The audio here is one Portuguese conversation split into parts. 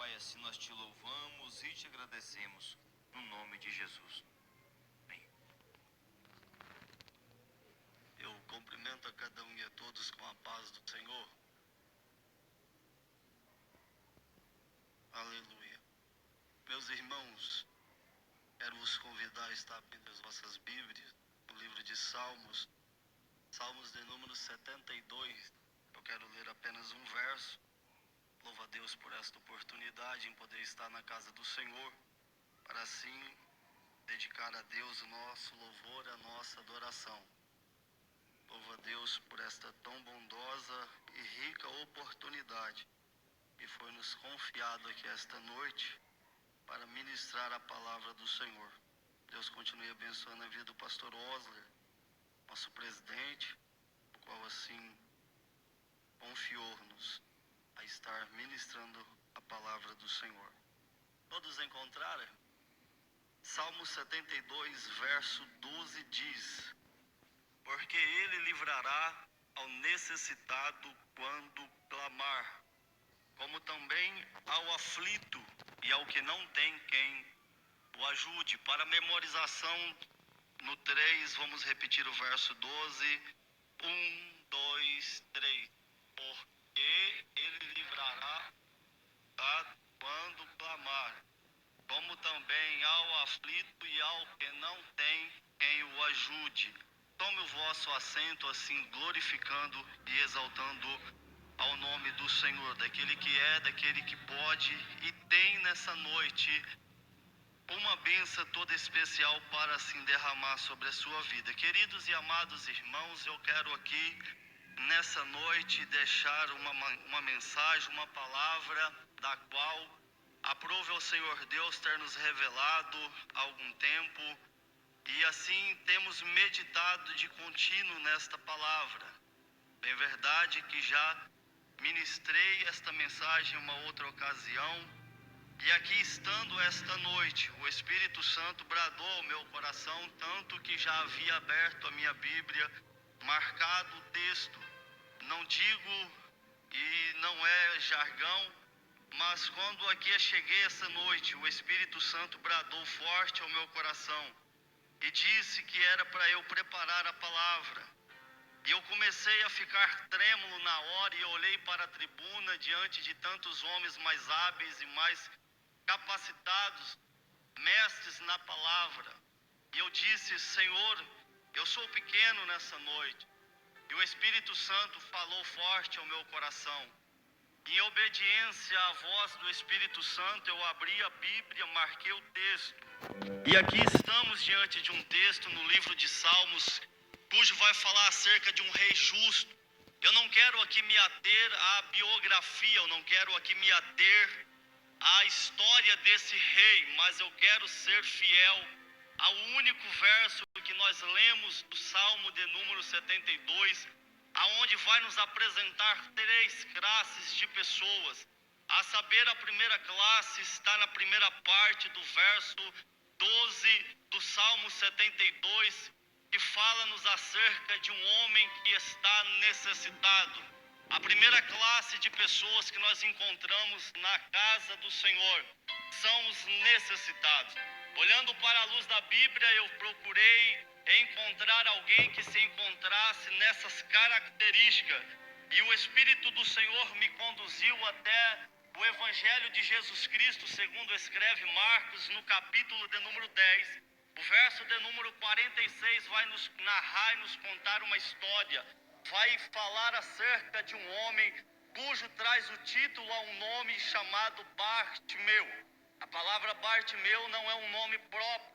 Pai, assim nós te louvamos e te agradecemos, no nome de Jesus. Amém. Eu cumprimento a cada um e a todos com a paz do Senhor. Aleluia. Meus irmãos, quero vos convidar a estar abrindo as vossas Bíblias no livro de Salmos, Salmos de número 72. Eu quero ler apenas um verso. Louvo a Deus por esta oportunidade em poder estar na casa do Senhor, para assim dedicar a Deus o nosso louvor, a nossa adoração. Louvo a Deus por esta tão bondosa e rica oportunidade que foi nos confiado aqui esta noite para ministrar a palavra do Senhor. Deus continue abençoando a vida do pastor Osler, nosso presidente, o qual assim confiou-nos a estar ministrando a palavra do Senhor. Todos encontraram? Salmo 72, verso 12 diz: porque ele livrará ao necessitado quando clamar, como também ao aflito e ao que não tem quem o ajude. Para memorização, no 3, vamos repetir o verso 12. 1, 2, 3. Porque ele livrará quando clamar, como também ao aflito e ao que não tem quem o ajude. Tome o vosso assento, assim glorificando e exaltando ao nome do Senhor, daquele que é, daquele que pode e tem nessa noite uma bênção toda especial para assim derramar sobre a sua vida. Queridos e amados irmãos, eu quero aqui nessa noite deixar uma mensagem, uma palavra da qual aprove ao Senhor Deus ter nos revelado há algum tempo, e assim temos meditado de contínuo nesta palavra. É verdade que já ministrei esta mensagem em uma outra ocasião, e aqui estando esta noite, o Espírito Santo bradou ao meu coração, tanto que já havia aberto a minha Bíblia, marcado o texto. Não digo, e não é jargão, mas quando aqui cheguei essa noite, o Espírito Santo bradou forte ao meu coração e disse que era para eu preparar a palavra. E eu comecei a ficar trêmulo na hora e olhei para a tribuna diante de tantos homens mais hábeis e mais capacitados, mestres na palavra. E eu disse: Senhor, eu sou pequeno nessa noite. E o Espírito Santo falou forte ao meu coração. Em obediência à voz do Espírito Santo, eu abri a Bíblia, marquei o texto. E aqui estamos diante de um texto no livro de Salmos, cujo vai falar acerca de um rei justo. Eu não quero aqui me ater à biografia, eu não quero aqui me ater à história desse rei, mas eu quero ser fiel ao único verso que nós lemos do Salmo de número 72, aonde vai nos apresentar três classes de pessoas. A saber, a primeira classe está na primeira parte do verso 12 do Salmo 72, que fala-nos acerca de um homem que está necessitado. A primeira classe de pessoas que nós encontramos na casa do Senhor são os necessitados. Olhando para a luz da Bíblia, eu procurei encontrar alguém que se encontrasse nessas características. E o Espírito do Senhor me conduziu até o Evangelho de Jesus Cristo, segundo escreve Marcos, no capítulo de número 10. O verso de número 46 vai nos narrar e nos contar uma história. Vai falar acerca de um homem cujo traz o título a um nome chamado Bartimeu. A palavra Bartimeu não é um nome próprio.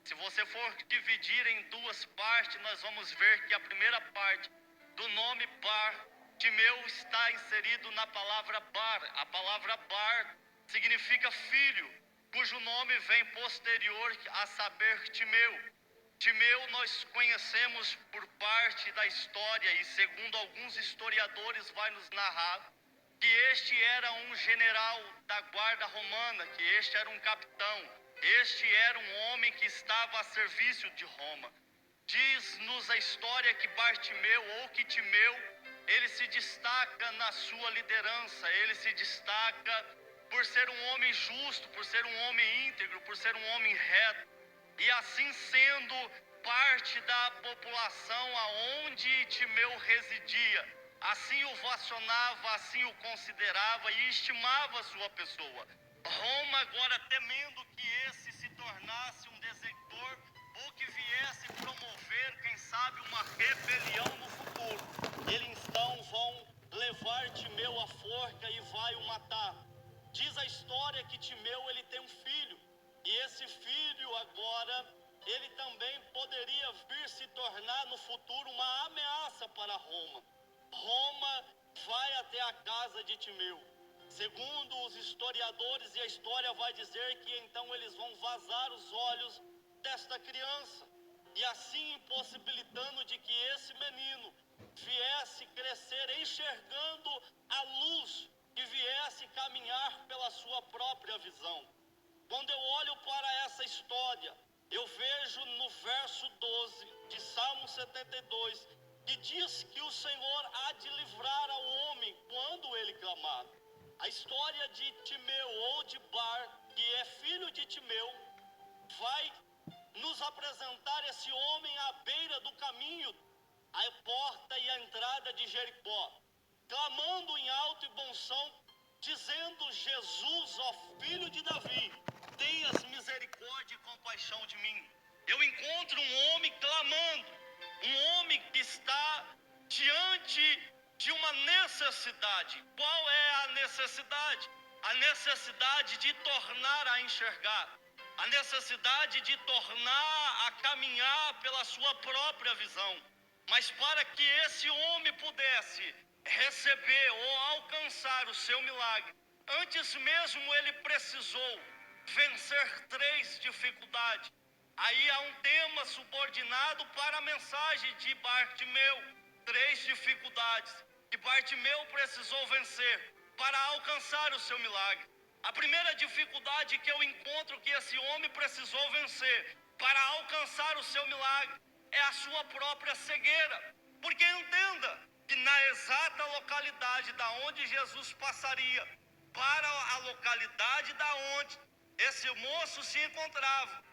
Se você for dividir em duas partes, nós vamos ver que a primeira parte do nome Bartimeu está inserido na palavra Bar. A palavra Bar significa filho, cujo nome vem posterior a saber Timeu. Timeu nós conhecemos por parte da história, e segundo alguns historiadores vai nos narrar que este era um general da guarda romana, que este era um capitão, este era um homem que estava a serviço de Roma. Diz-nos a história que Bartimeu, ou que Timeu, ele se destaca na sua liderança, ele se destaca por ser um homem justo, por ser um homem íntegro, por ser um homem reto, e assim sendo parte da população aonde Timeu residia, assim o vacionava, assim o considerava e estimava a sua pessoa. Roma, agora temendo que esse se tornasse um desertor ou que viesse promover, quem sabe, uma rebelião no futuro, eles então vão levar Timeu à forca e vai o matar. Diz a história que Timeu ele tem um filho, e esse filho agora, ele também poderia vir se tornar no futuro uma ameaça para Roma. Roma vai até a casa de Timeu. Segundo os historiadores, e a história vai dizer que então eles vão vazar os olhos desta criança, e assim impossibilitando de que esse menino viesse crescer enxergando a luz, que viesse caminhar pela sua própria visão. Quando eu olho para essa história, eu vejo no verso 12 de Salmo 72, que diz que o Senhor há de livrar ao homem quando ele clamar. A história de Timeu ou de Bar, que é filho de Timeu, vai nos apresentar esse homem à beira do caminho, a porta e a entrada de Jericó, clamando em alto e bom som, dizendo: Jesus, ó filho de Davi, tenhas misericórdia e compaixão de mim. Eu encontro um homem clamando, um homem que está diante de uma necessidade. Qual é a necessidade? A necessidade de tornar a enxergar, a necessidade de tornar a caminhar pela sua própria visão. Mas para que esse homem pudesse receber ou alcançar o seu milagre, antes mesmo ele precisou vencer 3 dificuldades. Aí há um tema subordinado para a mensagem de Bartimeu. 3 dificuldades que Bartimeu precisou vencer para alcançar o seu milagre. A primeira dificuldade que eu encontro que esse homem precisou vencer para alcançar o seu milagre é a sua própria cegueira. Porque entenda que na exata localidade da onde Jesus passaria para a localidade da onde esse moço se encontrava,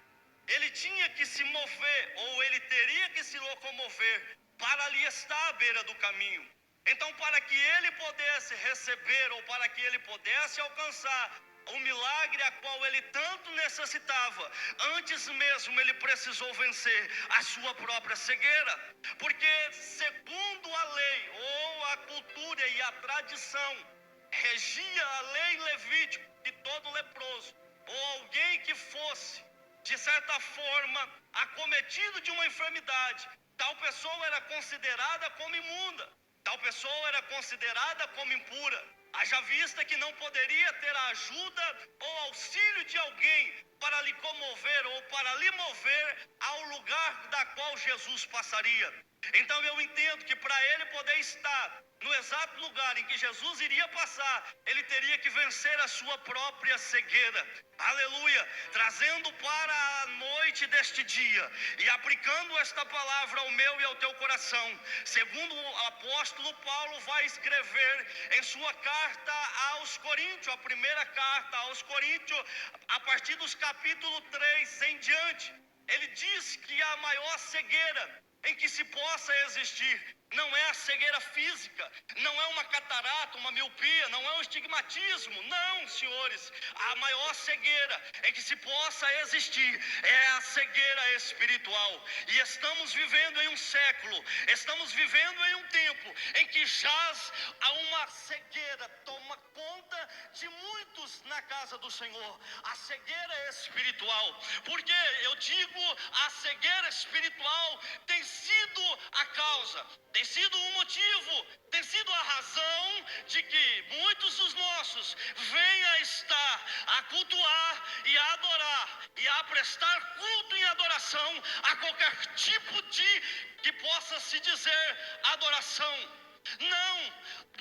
ele tinha que se mover, ou ele teria que se locomover para ali estar à beira do caminho. Então, para que ele pudesse receber, ou para que ele pudesse alcançar o milagre a qual ele tanto necessitava, antes mesmo ele precisou vencer a sua própria cegueira. Porque segundo a lei, ou a cultura e a tradição, regia a lei levítica que todo leproso, ou alguém que fosse, de certa forma, acometido de uma enfermidade, tal pessoa era considerada como imunda, tal pessoa era considerada como impura. Haja vista que não poderia ter a ajuda ou auxílio de alguém para lhe comover ou para lhe mover ao lugar da qual Jesus passaria. Então eu entendo que para ele poder estar no exato lugar em que Jesus iria passar, ele teria que vencer a sua própria cegueira. Aleluia! Trazendo para a noite deste dia e aplicando esta palavra ao meu e ao teu coração, segundo o apóstolo Paulo vai escrever em sua carta aos Coríntios, a primeira carta aos Coríntios, a partir dos capítulo 3 em diante, ele diz que a maior cegueira em que se possa existir não é a cegueira física, não é uma catarata, uma miopia, não é um estigmatismo, não, senhores. A maior cegueira em que se possa existir é a cegueira espiritual. E estamos vivendo em um século, estamos vivendo em um tempo em que jaz a uma cegueira, toma conta de muitos na casa do Senhor, a cegueira espiritual. Porque eu digo, a cegueira espiritual tem sido a causa, tem sido o motivo, tem sido a razão de que muitos dos nossos venham a estar, a cultuar e a adorar e a prestar culto e adoração a qualquer tipo de que possa se dizer adoração. Não,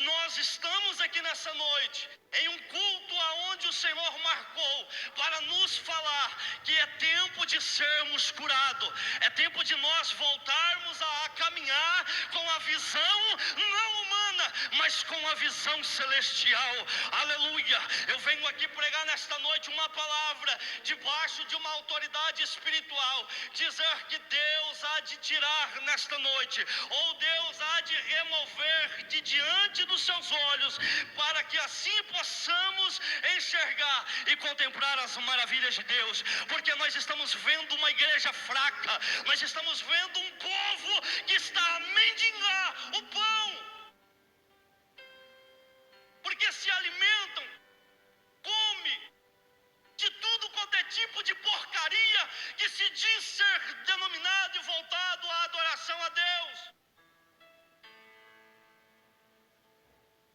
nós estamos aqui nessa noite em um culto aonde o Senhor marcou para nos falar que é tempo de sermos curados, é tempo de nós voltarmos a caminhar com a visão não humana, humana, mas com a visão celestial. Aleluia. Eu venho aqui pregar nesta noite uma palavra debaixo de uma autoridade espiritual, dizer que Deus há de tirar nesta noite, ou Deus há de remover de diante dos seus olhos, para que assim possamos enxergar e contemplar as maravilhas de Deus, porque nós estamos vendo uma igreja fraca, nós estamos vendo um povo que está a mendigar o pão, porque se alimentam, come de tudo quanto é tipo de porcaria que se diz ser denominado e voltado à adoração a Deus.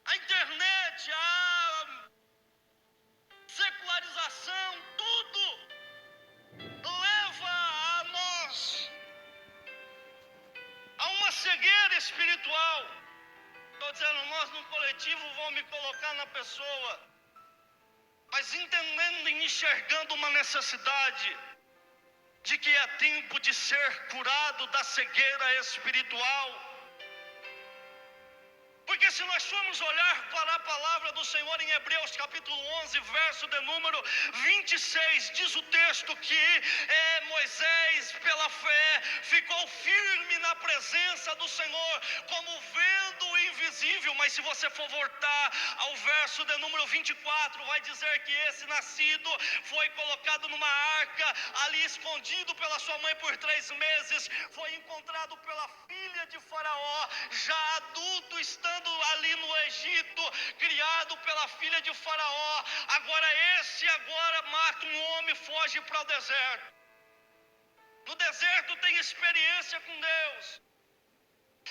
A internet, a secularização, tudo leva a nós a uma cegueira espiritual. Estou dizendo, nós no coletivo vamos me colocar na pessoa, mas entendendo e enxergando uma necessidade de que é tempo de ser curado da cegueira espiritual. Porque se nós formos olhar para a palavra do Senhor em Hebreus capítulo 11, verso de número 26, diz o texto que Moisés, pela fé, ficou firme na presença do Senhor, como vendo o invisível. Mas se você for voltar ao verso de número 24, vai dizer que esse nascido foi colocado numa arca, ali escondido pela sua mãe por 3 meses, foi encontrado pela filha de Faraó, já adulto, estando ali no Egito, criado pela filha de Faraó. Agora mata um homem, foge para o deserto. No deserto tem experiência com Deus.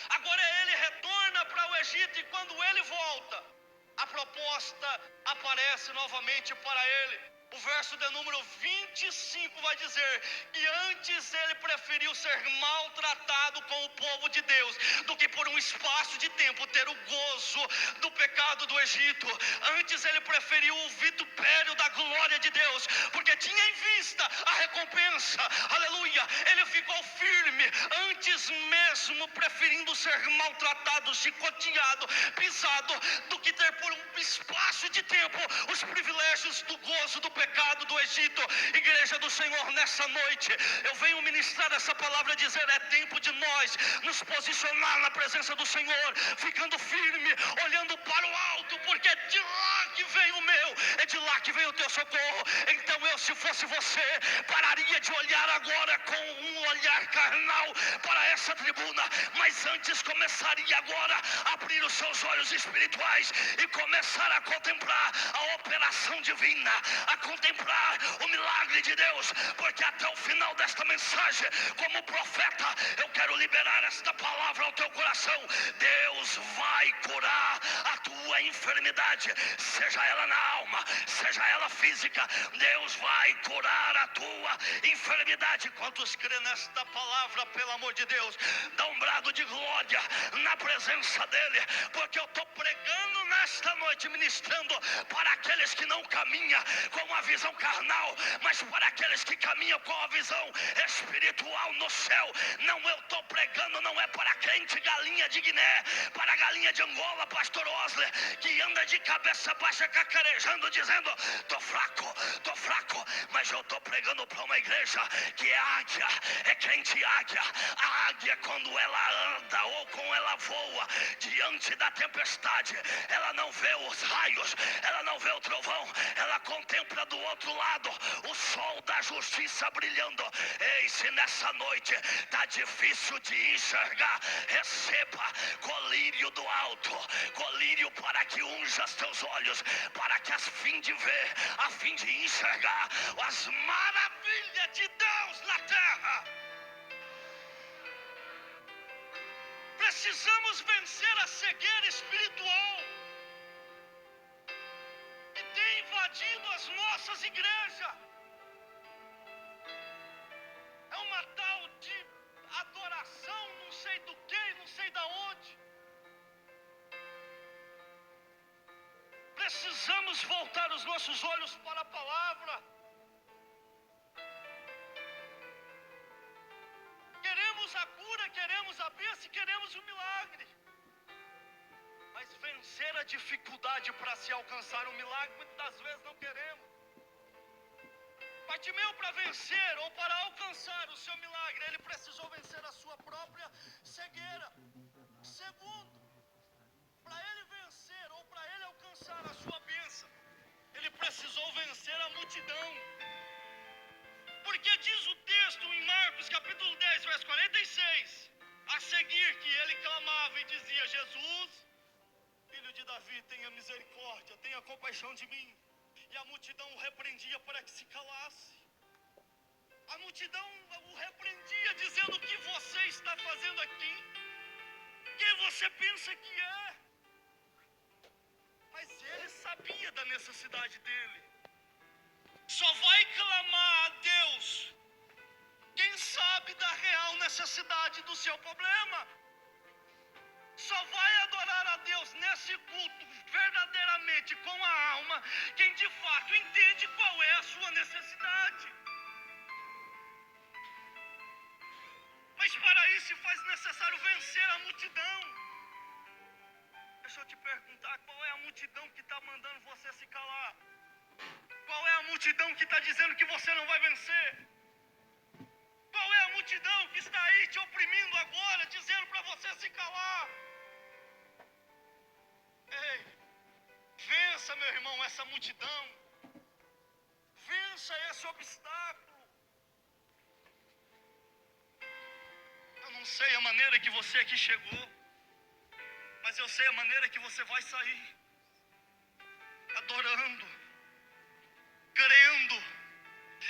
Agora ele retorna para o Egito, e quando ele volta, a proposta aparece novamente para ele. O verso de número 25 vai dizer que antes ele preferiu ser maltratado com o povo de Deus do que por um espaço de tempo ter o gozo do pecado do Egito. Antes ele preferiu o vitupério da glória de Deus, porque tinha em vista a recompensa. Aleluia. Ele ficou firme, antes mesmo preferindo ser maltratado, chicoteado, pisado, do que ter por um espaço de tempo os privilégios do gozo do pecado do Egito. Igreja do Senhor, nessa noite eu venho ministrar essa palavra, dizer: é tempo de nós nos posicionar na presença do Senhor, ficando firme, olhando para o alto, porque é de lá que vem o meu, é de lá que vem o teu socorro. Então eu, se fosse você, pararia de olhar agora com um olhar carnal para essa tribuna, mas antes começaria agora a abrir os seus olhos espirituais e começar a contemplar a operação divina, a contemplar o milagre de Deus, porque até o final desta mensagem, como profeta, eu quero liberar esta palavra ao teu coração. Deus vai curar a tua enfermidade, seja ela na alma, seja ela física. Deus vai curar a tua enfermidade. Quantos crêem nesta palavra, pelo amor de Deus, dá um brado de glória na presença dele, porque eu estou pregando nesta noite, ministrando para aqueles que não caminham com a visão carnal, mas para aqueles que caminham com a visão espiritual no céu. Não, eu estou pregando, não é para crente galinha de Guiné, para galinha de Angola, pastor Osler, que anda de cabeça baixa cacarejando, dizendo: tô fraco, mas eu estou pregando para uma igreja que é águia, é crente águia. A águia, quando ela anda ou quando ela voa diante da tempestade, ela não vê os raios, ela não vê o trovão, ela contempla do outro lado o sol da justiça brilhando. Ei, se nessa noite está difícil de enxergar, receba colírio do alto, colírio para que unja os teus olhos, para que a fim de ver, a fim de enxergar as maravilhas de Deus na terra. Precisamos vencer a cegueira espiritual que tem invadido as nossas igrejas. É uma tal de adoração, não sei do que, não sei da onde. Precisamos voltar os nossos olhos para a palavra. Queremos a cura, queremos a bênção, queremos o milagre. Mas vencer a dificuldade para se alcançar um milagre, muitas das vezes não queremos. Bartimeu, para vencer ou para alcançar o seu milagre, ele precisou vencer a sua própria cegueira. Segundo, para ele vencer ou para ele alcançar a sua bênção, ele precisou vencer a multidão. Porque diz o texto em Marcos capítulo 10, verso 46, a seguir que ele clamava e dizia: Jesus, filho de Davi, tenha misericórdia, tenha compaixão de mim. E a multidão o repreendia para que se calasse. A multidão o repreendia dizendo: o que você está fazendo aqui? Quem você pensa que é? Mas ele sabia da necessidade dele. Só vai clamar a Deus quem sabe da real necessidade do seu problema. Só vai adorar a Deus nesse culto verdadeiramente com a alma quem de fato entende qual é a sua necessidade. Mas para isso faz necessário vencer a multidão. Deixa eu te perguntar, qual é a multidão que está mandando você se calar? Qual é a multidão que está dizendo que você não vai vencer? Qual é a multidão que está aí te oprimindo agora, dizendo para você se calar? Ei, vença, meu irmão, essa multidão. Vença esse obstáculo. Eu não sei a maneira que você aqui chegou, mas eu sei a maneira que você vai sair. Adorando, crendo,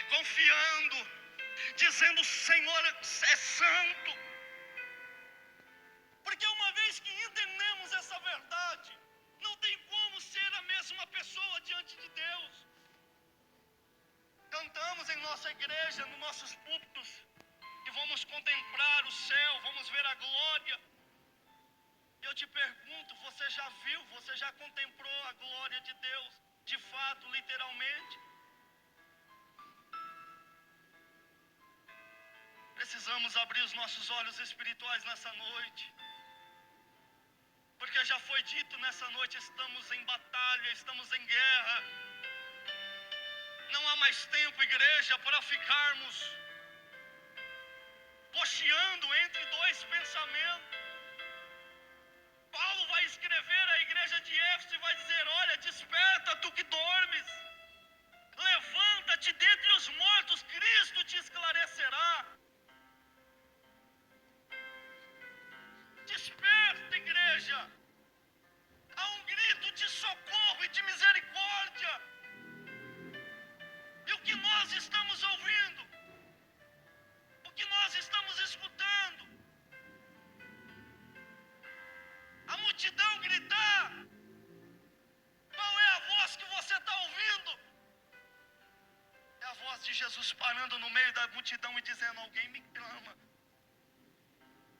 confiando, dizendo: o Senhor é santo. Porque uma vez que entendemos essa verdade, não tem como ser a mesma pessoa diante de Deus. Cantamos em nossa igreja, nos nossos púlpitos, que vamos contemplar o céu, vamos ver a glória. Eu te pergunto, você já viu, você já contemplou a glória de Deus, de fato, literalmente? Precisamos abrir os nossos olhos espirituais nessa noite. Porque já foi dito nessa noite, estamos em batalha, estamos em guerra. Não há mais tempo, igreja, para ficarmos cocheando entre dois pensamentos. Paulo vai escrever à igreja de Éfeso e vai dizer: olha, desperta tu que dormes. Levanta-te dentre os mortos, Cristo te esclarecerá. Desperta, igreja. Há um grito de socorro e de misericórdia. E o que nós estamos ouvindo? O que nós estamos escutando? A multidão gritar. Qual é a voz que você está ouvindo? É a voz de Jesus parando no meio da multidão e dizendo: alguém me clama.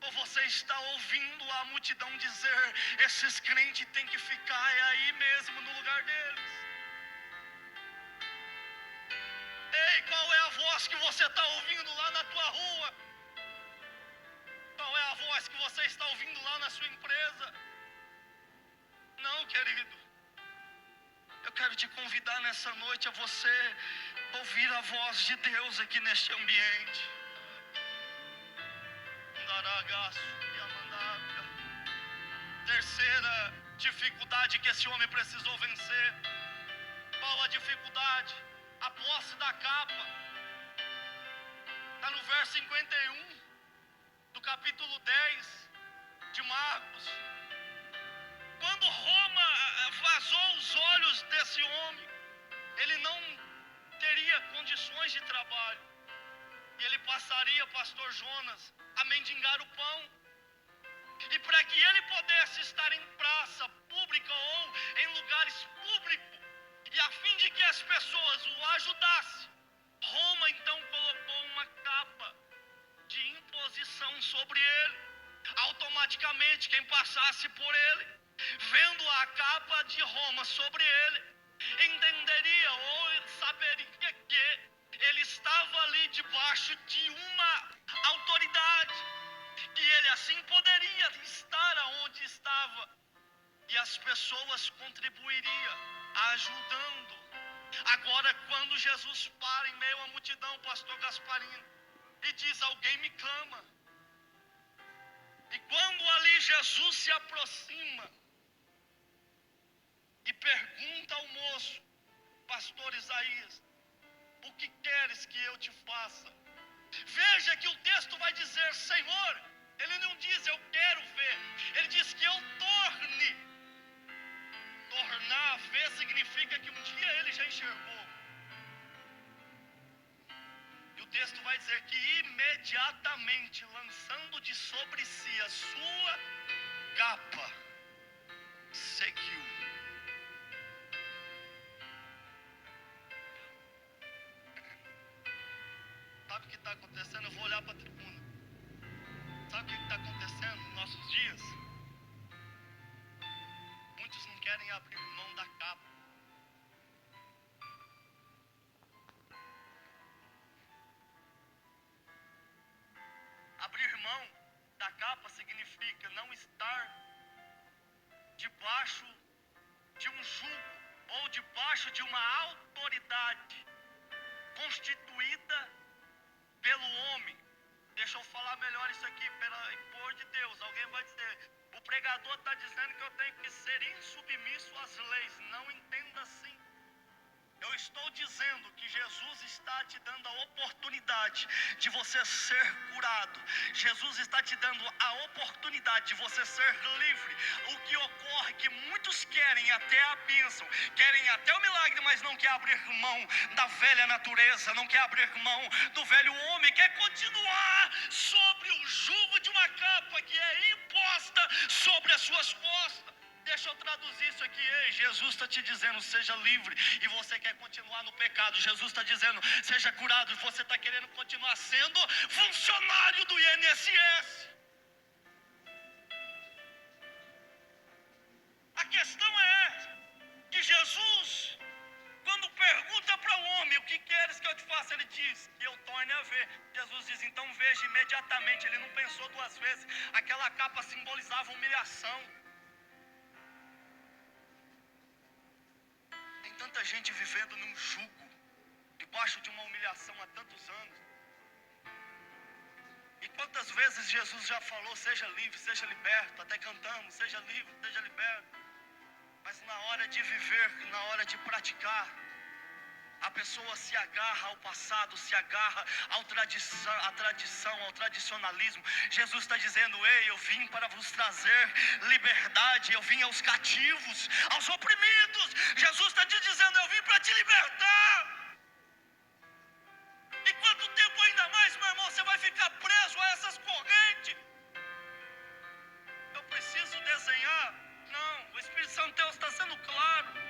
Ou você está ouvindo a multidão dizer: esses crentes têm que ficar aí mesmo no lugar deles? Ei, qual é a voz que você está ouvindo lá na tua rua? Qual é a voz que você está ouvindo lá na sua empresa? Não, querido. Eu quero te convidar nessa noite a você ouvir a voz de Deus aqui neste ambiente. Terceira dificuldade que esse homem precisou vencer. Qual a dificuldade? A posse da capa. Está no verso 51 do capítulo 10 de Marcos. Quando Roma vazou os olhos desse homem, ele não teria condições de trabalho. E ele passaria, pastor Jonas, a mendigar o pão. E para que ele pudesse estar em praça pública ou em lugares públicos, e a fim de que as pessoas o ajudassem, Roma então colocou uma capa de imposição sobre ele. Automaticamente quem passasse por ele, vendo a capa de Roma sobre ele, entenderia ou saberia que ele estava ali debaixo de uma autoridade, que ele assim poderia estar aonde estava. E as Agora, quando Jesus para em meio à multidão, pastor Gasparino, e diz: alguém me clama. E quando ali Jesus se aproxima e pergunta ao moço, pastor Isaías, o que queres que eu te faça? Veja que o texto vai dizer: Senhor, ele não diz eu quero ver, ele diz que eu torne. Tornar, ver, significa que um dia ele já enxergou. E o texto vai dizer que imediatamente, lançando de sobre si a sua capa, seguiu. Sabe o que está acontecendo? Eu vou olhar para a tribuna. Sabe o que está acontecendo nos nossos dias? Muitos não querem abrir mão da capa. Abrir mão da capa significa não estar debaixo de um jugo ou debaixo de uma autoridade constituída pelo homem. Deixa eu falar melhor isso aqui, pelo amor de Deus. Alguém vai dizer: o pregador está dizendo que eu tenho que ser insubmisso às leis. Não entenda assim. Eu estou dizendo que Jesus está te dando a oportunidade de você ser curado. Jesus está te dando a oportunidade de você ser livre. O que ocorre é que muitos querem até a bênção, querem até o milagre, mas não quer abrir mão da velha natureza, não quer abrir mão do velho homem, quer continuar sobre o jugo de uma capa que é imposta sobre as suas costas. Deixa eu traduzir isso aqui. Ei, Jesus está te dizendo: seja livre, e você quer continuar no pecado. Jesus está dizendo: seja curado, e você está querendo continuar sendo funcionário do INSS. A questão é essa, que Jesus, quando pergunta para o homem: o que queres que eu te faça? Ele diz: que eu torne a ver. Jesus diz: então veja imediatamente. Ele não pensou duas vezes. Aquela capa simbolizava humilhação. Tanta gente vivendo num jugo, debaixo de uma humilhação há tantos anos. E quantas vezes Jesus já falou: seja livre, seja liberto. Até cantamos: seja livre, seja liberto. Mas na hora de viver, na hora de praticar, a pessoa se agarra ao passado, se agarra à tradição, ao tradicionalismo. Jesus está dizendo: ei, eu vim para vos trazer liberdade, eu vim aos cativos, aos oprimidos. Jesus está te dizendo: eu vim para te libertar. E quanto tempo ainda mais, meu irmão, você vai ficar preso a essas correntes? Eu preciso desenhar? Não, o Espírito Santo de Deus está sendo claro.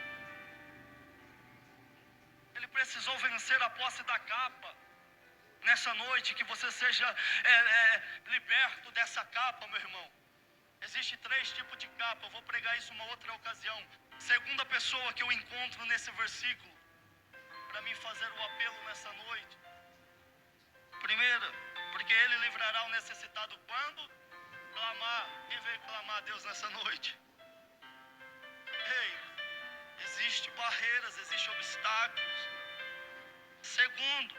Ele precisou vencer a posse da capa. Nessa noite, que você seja liberto dessa capa, meu irmão. Existem 3 tipos de capa. Eu vou pregar isso uma outra ocasião. Segunda pessoa que eu encontro nesse versículo, para mim fazer o apelo nessa noite. Primeira, porque ele livrará o necessitado quando clamar. Quem veio clamar a Deus nessa noite? Ei, existem barreiras, existem obstáculos. Segundo,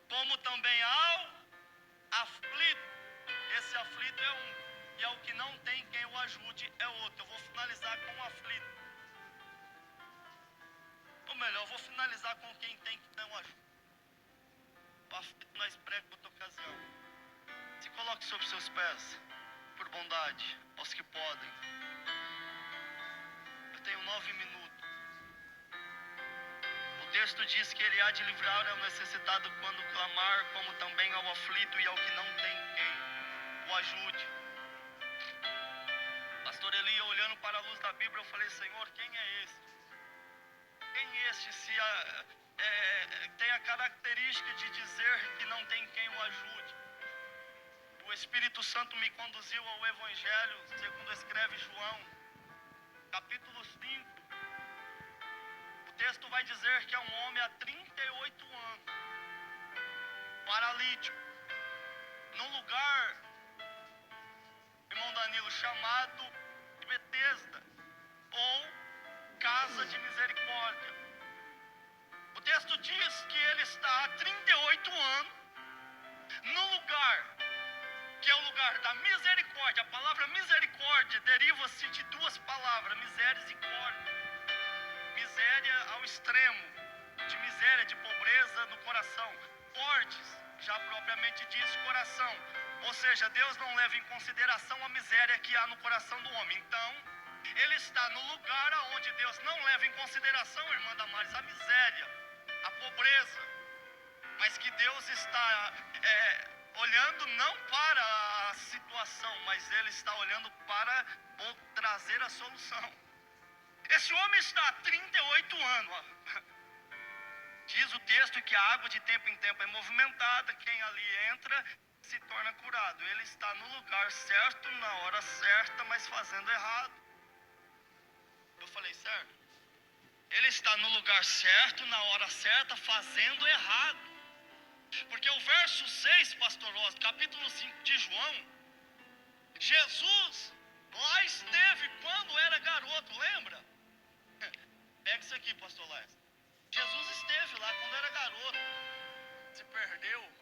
como também ao aflito. Esse aflito é um, e ao que não tem quem o ajude é outro. Eu vou finalizar com o aflito. Ou melhor, eu vou finalizar com quem tem que não ajuda. O aflito nós pregamos outra ocasião. Se coloque sobre seus pés, por bondade, aos que podem. Eu tenho 9 minutos. O texto diz que ele há de livrar ao necessitado quando clamar, como também ao aflito e ao que não tem quem o ajude. Pastor Eli, olhando para a luz da Bíblia, eu falei: Senhor, quem é este? Quem este tem a característica de dizer que não tem quem o ajude? O Espírito Santo me conduziu ao Evangelho, segundo escreve João, capítulo 5. O texto vai dizer que é um homem há 38 anos, paralítico, num lugar, irmão Danilo, chamado Betesda, ou Casa de Misericórdia. O texto está há 38 anos no lugar que é o lugar da misericórdia. A palavra misericórdia deriva-se de duas palavras, miséria e córdia. Miséria ao extremo, de miséria, de pobreza no coração. Cordes, já propriamente diz coração. Ou seja, Deus não leva em consideração a miséria que há no coração do homem. Então, ele está no lugar onde Deus não leva em consideração, irmã Damares, a miséria, a pobreza. Mas que Deus está olhando não para a situação, mas Ele está olhando para trazer a solução. Esse homem está há 38 anos. Diz o texto que a água de tempo em tempo é movimentada. Quem ali entra se torna curado. Ele está no lugar certo, na hora certa, mas fazendo errado. Eu falei certo? Ele está no lugar certo, na hora certa, fazendo errado. Porque o verso 6, pastor Rosa, capítulo 5 de João, Jesus lá esteve quando era garoto, lembra? Pega isso aqui, pastor Lés. Jesus esteve lá quando era garoto. Se perdeu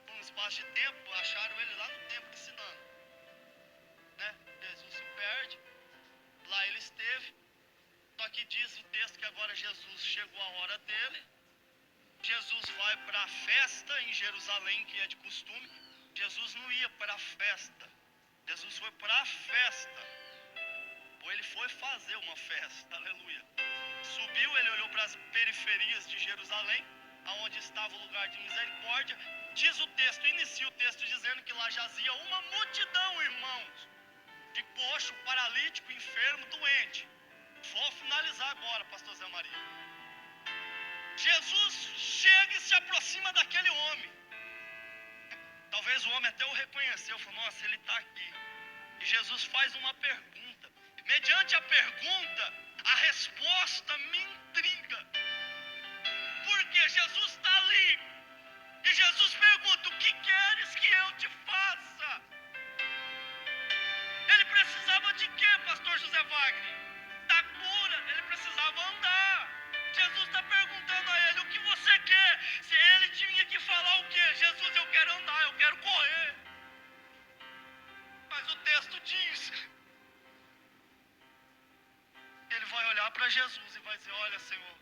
por um espaço de tempo, acharam ele lá no templo ensinando. Né? Jesus se perde, lá ele esteve. Só que diz o texto que agora Jesus chegou a hora dele. Jesus vai para a festa em Jerusalém, que é de costume. Jesus não ia para a festa. Jesus foi para a festa. Ou ele foi fazer uma festa, aleluia. Subiu, ele olhou para as periferias de Jerusalém, aonde estava o lugar de misericórdia. Diz o texto, inicia o texto dizendo que lá jazia uma multidão, irmãos, de coxo, paralítico, enfermo, doente. Vou finalizar agora, pastor Zé Maria. Jesus chega e se aproxima daquele homem. Talvez o homem até o reconheceu, falou, nossa, ele está aqui. E Jesus faz uma pergunta. Mediante a pergunta, a resposta me intriga. Porque Jesus está ali. E Jesus pergunta, o que queres que eu te faça? Ele precisava de quê, pastor José Wagner? Da cura, ele precisava andar. Jesus está perguntando a ele, o que você quer? Se ele tinha que falar o quê? Jesus, eu quero andar, eu quero correr. Mas o texto diz, ele vai olhar para Jesus e vai dizer, olha, Senhor,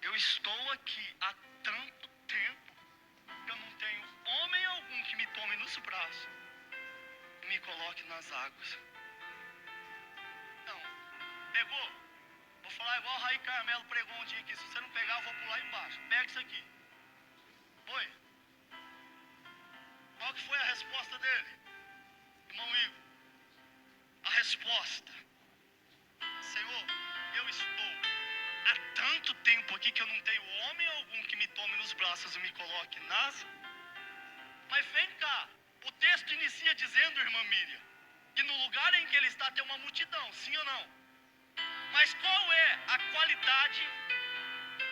eu estou aqui há tanto tempo, que eu não tenho homem algum que me tome nos braços e me coloque nas águas. Não, pegou? Vou falar igual o Raí Carmelo pregou um dia aqui. Se você não pegar, eu vou pular embaixo. Pega isso aqui. Foi? Qual que foi a resposta dele? Irmão Igor. A resposta. Senhor, eu estou há tanto tempo aqui que eu não tenho homem algum que me tome nos braços e me coloque nas... Mas vem cá. O texto inicia dizendo, irmã Miriam, que no lugar em que ele está tem uma multidão. Sim ou não? Mas qual é a qualidade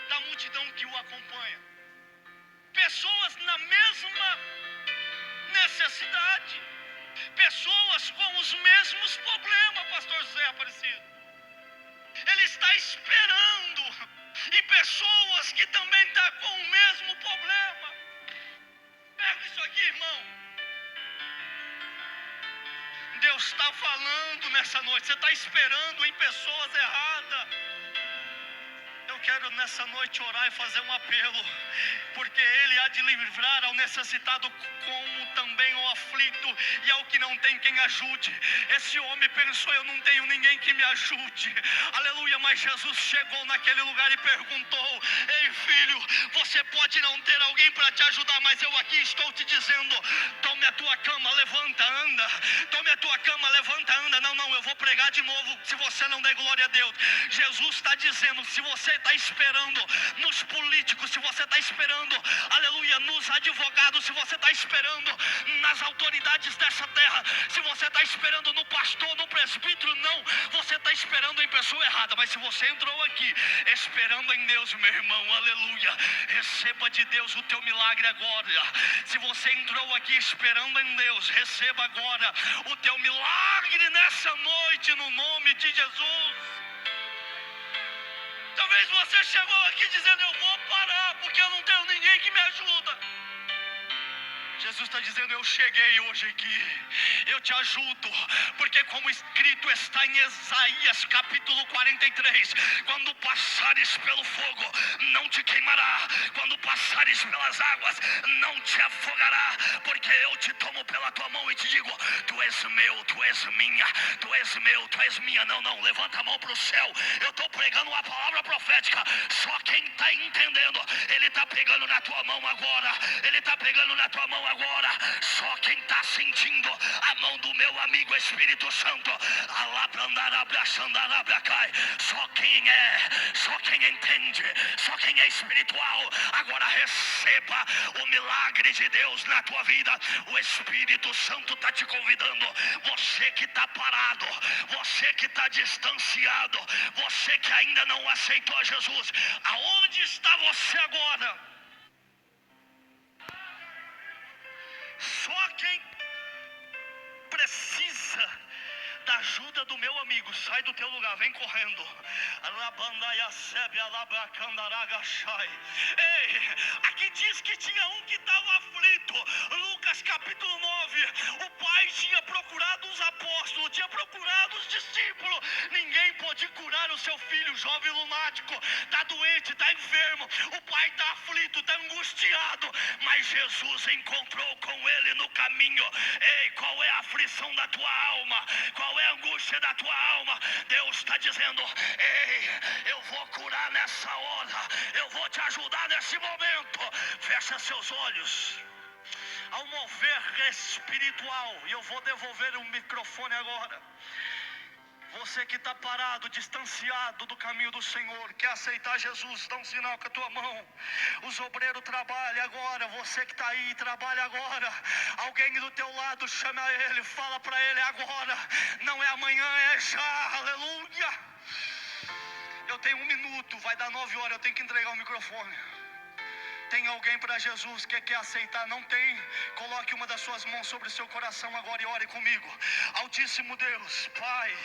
da multidão que o acompanha? Pessoas na mesma necessidade. Pessoas com os mesmos problemas, pastor José Aparecido. Ele está esperando. E pessoas que também estão com o mesmo problema. Pega isso aqui, irmão. Deus está falando nessa noite. Você está esperando em pessoas erradas. Eu quero nessa noite orar e fazer um apelo, porque Ele há de livrar ao necessitado como também ao aflito e ao que não tem quem ajude. Esse homem pensou, eu não tenho ninguém que me ajude, aleluia, mas Jesus chegou naquele lugar e perguntou, ei filho, você pode não ter alguém para te ajudar, mas eu aqui estou te dizendo, tome a tua cama, levanta, anda, tome a tua cama, levanta, anda. Não, eu vou pregar de novo, se você não der glória a Deus. Jesus está dizendo, se você está esperando nos políticos, se você está esperando, aleluia, nos advogados, se você está esperando nas autoridades dessa terra, se você está esperando no pastor, no presbítero, não, você está esperando em pessoa errada. Mas se você entrou aqui esperando em Deus, meu irmão, aleluia, receba de Deus o teu milagre agora. Se você entrou aqui esperando em Deus, receba agora o teu milagre nessa noite, no nome de Jesus. Talvez você chegou aqui dizendo, eu vou parar Jesus está dizendo: eu cheguei hoje aqui, eu te ajudo, porque como escrito está em Isaías capítulo 43, quando passares pelo fogo, não te queimará, quando passares pelas águas, não te afogará, porque eu te tomo pela tua mão e te digo: tu és meu, tu és minha, tu és meu, tu és minha. Não, levanta a mão para o céu, eu estou pregando uma palavra profética, só quem está entendendo, ele está pegando na tua mão agora, ele está pegando na tua mão agora, só quem está sentindo a mão do meu amigo Espírito Santo, só quem entende, só quem é espiritual, agora receba o milagre de Deus na tua vida. O Espírito Santo está te convidando, você que está parado, você que está distanciado, você que ainda não aceitou Jesus, aonde está você agora? Só quem precisa da ajuda do meu amigo, sai do teu lugar, vem correndo. Ei, aqui diz que tinha um que estava aflito. Lucas capítulo 9, o pai tinha procurado os apóstolos, tinha procurado os discípulos, ninguém pôde curar o seu filho, jovem lunático, está doente, está enfermo, o pai está aflito, está angustiado, mas Jesus encontrou com ele no caminho. Ei, qual é a aflição da tua alma? Qual é a angústia da tua alma? Deus está dizendo: ei, eu vou curar nessa hora, eu vou te ajudar nesse momento. Fecha seus olhos. Ao mover espiritual, e eu vou devolver o microfone agora. Você que está parado, distanciado do caminho do Senhor, quer aceitar Jesus, dá um sinal com a tua mão. Os obreiros trabalham agora, você que está aí, trabalha agora. Alguém do teu lado, chama ele, fala para ele agora. Não é amanhã, é já, aleluia. Eu tenho 1 minuto, vai dar 9 horas, eu tenho que entregar o microfone. Tem alguém para Jesus que quer aceitar? Não tem? Coloque uma das suas mãos sobre o seu coração agora e ore comigo. Altíssimo Deus, Pai,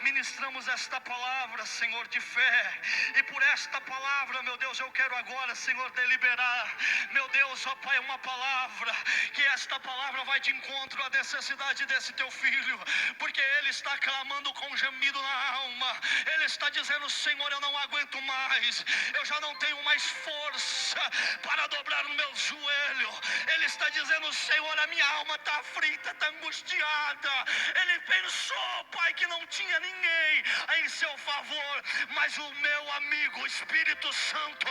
ministramos esta palavra, Senhor, de fé. E por esta palavra, meu Deus, eu quero agora, Senhor, deliberar. Meu Deus, ó Pai, uma palavra, que esta palavra vai de encontro à necessidade desse teu filho, porque ele está clamando com gemido na alma. Ele está dizendo: Senhor, eu não aguento mais, eu já não tenho mais força para dobrar o meu joelho. Ele está dizendo: Senhor, a minha alma está aflita, está angustiada. Ele pensou, Pai, que não tinha ninguém em seu favor, mas o meu amigo, o Espírito Santo,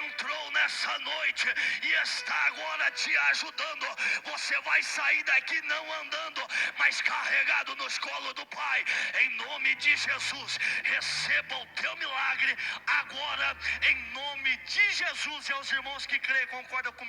entrou nessa noite e está agora te ajudando. Você vai sair daqui não andando, mas carregado nos colos do Pai. Em nome de Jesus, receba o teu milagre agora, em nome de Jesus. E aos irmãos que creem, concordam comigo.